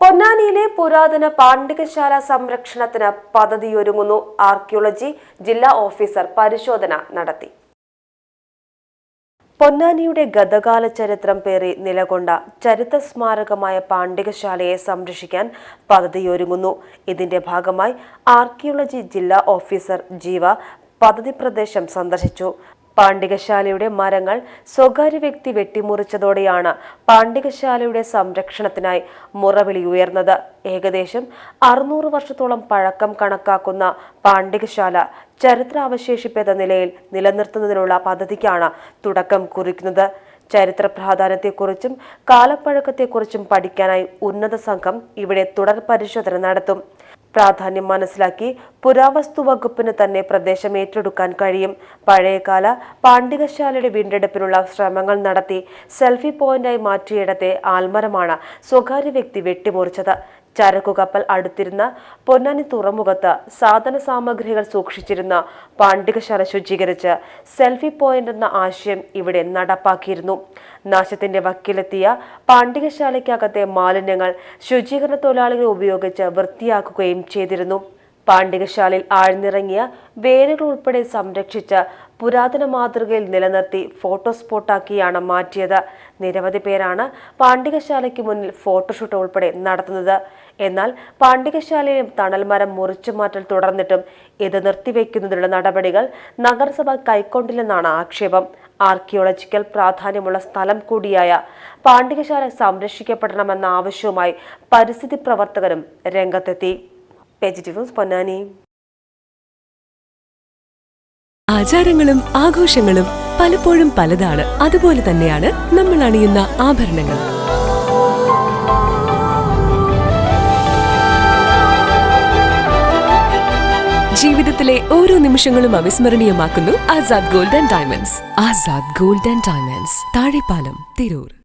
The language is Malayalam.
പൊന്നാനിയിലെ പുരാതന പാണ്ഡികശാല സംരക്ഷണത്തിന് പദ്ധതിയൊരുങ്ങുന്നു. ആർക്കിയോളജി ജില്ലാ ഓഫീസർ പരിശോധന നടത്തി. പൊന്നാനിയുടെ ഗതകാല ചരിത്രം പേറി നിലകൊണ്ട ചരിത്ര സ്മാരകമായ പാണ്ഡികശാലയെ സംരക്ഷിക്കാൻ പദ്ധതിയൊരുങ്ങുന്നു. ഇതിന്റെ ഭാഗമായി ആർക്കിയോളജി ജില്ലാ ഓഫീസർ ജീവ പദ്ധതി പ്രദേശം സന്ദർശിച്ചു. പാണ്ഡികശാലയുടെ മരങ്ങൾ സ്വകാര്യ വ്യക്തി വെട്ടിമുറിച്ചതോടെയാണ് പാണ്ഡികശാലയുടെ സംരക്ഷണത്തിനായി മുറവിളി ഉയർന്നത്. ഏകദേശം 600 വർഷത്തോളം പഴക്കം കണക്കാക്കുന്ന പാണ്ഡികശാല ചരിത്രാവശേഷിപ്പെന്ന നിലയിൽ നിലനിർത്തുന്നതിനുള്ള പദ്ധതിക്കാണ് തുടക്കം കുറിക്കുന്നത്. ചരിത്ര പ്രാധാന്യത്തെക്കുറിച്ചും കാലപ്പഴക്കത്തെക്കുറിച്ചും പഠിക്കാനായി ഉന്നത സംഘം ഇവിടെ തുടർ പരിശോധന നടത്തും. പ്രാധാന്യം മനസ്സിലാക്കി പുരാവസ്തു വകുപ്പിന് തന്നെ പ്രദേശം ഏറ്റെടുക്കാൻ കഴിയും. പഴയകാല പാണ്ഡികശാലയുടെ വീണ്ടെടുപ്പിനുള്ള ശ്രമങ്ങൾ നടത്തി സെൽഫി പോയിന്റായി മാറ്റിയിടത്തെ ആൽമരമാണ് സ്വകാര്യ വ്യക്തി വെട്ടിമുറിച്ചത്. ചരക്കു കപ്പൽ അടുത്തിരുന്ന പൊന്നാനി തുറമുഖത്ത് സാധന സാമഗ്രികൾ സൂക്ഷിച്ചിരുന്ന പാണ്ഡികശാല ശുചീകരിച്ച് സെൽഫി പോയിന്റ് എന്ന ആശയം ഇവിടെ നടപ്പാക്കിയിരുന്നു. നാശത്തിന്റെ വക്കിലെത്തിയ പാണ്ഡികശാലയ്ക്കകത്തെ മാലിന്യങ്ങൾ ശുചീകരണ തൊഴിലാളികൾ ഉപയോഗിച്ച് വൃത്തിയാക്കുകയും ചെയ്തിരുന്നു. പാണ്ഡികശാലയിൽ ആഴ്ന്നിറങ്ങിയ വേരുകൾ ഉൾപ്പെടെ സംരക്ഷിച്ച് പുരാതന മാതൃകയിൽ നിലനിർത്തി ഫോട്ടോ സ്പോട്ടാക്കിയാണ് മാറ്റിയത്. നിരവധി പേരാണ് പാണ്ഡികശാലയ്ക്ക് മുന്നിൽ ഫോട്ടോഷൂട്ട് ഉൾപ്പെടെ നടത്തുന്നത്. എന്നാൽ പാണ്ഡികശാലയിലും തണൽമരം മുറിച്ചുമാറ്റൽ തുടർന്നിട്ടും ഇത് നിർത്തിവെക്കുന്നതിനുള്ള നടപടികൾ നഗരസഭ കൈക്കൊണ്ടില്ലെന്നാണ് ആക്ഷേപം. ആർക്കിയോളജിക്കൽ പ്രാധാന്യമുള്ള സ്ഥലം കൂടിയായ പാണ്ഡികശാല സംരക്ഷിക്കപ്പെടണമെന്ന ആവശ്യവുമായി പരിസ്ഥിതി പ്രവർത്തകരും രംഗത്തെത്തി. പൊന്നാനി. ആചാരങ്ങളും ആഘോഷങ്ങളും പലപ്പോഴും പലതാണ്. അതുപോലെ തന്നെയാണ് നമ്മൾ അണിയുന്ന ആഭരണങ്ങൾ. ജീവിതത്തിലെ ഓരോ നിമിഷങ്ങളും അവിസ്മരണീയമാക്കുന്നു Azad gold and diamonds. Azad gold and diamonds, Thazhepalam, Tirur.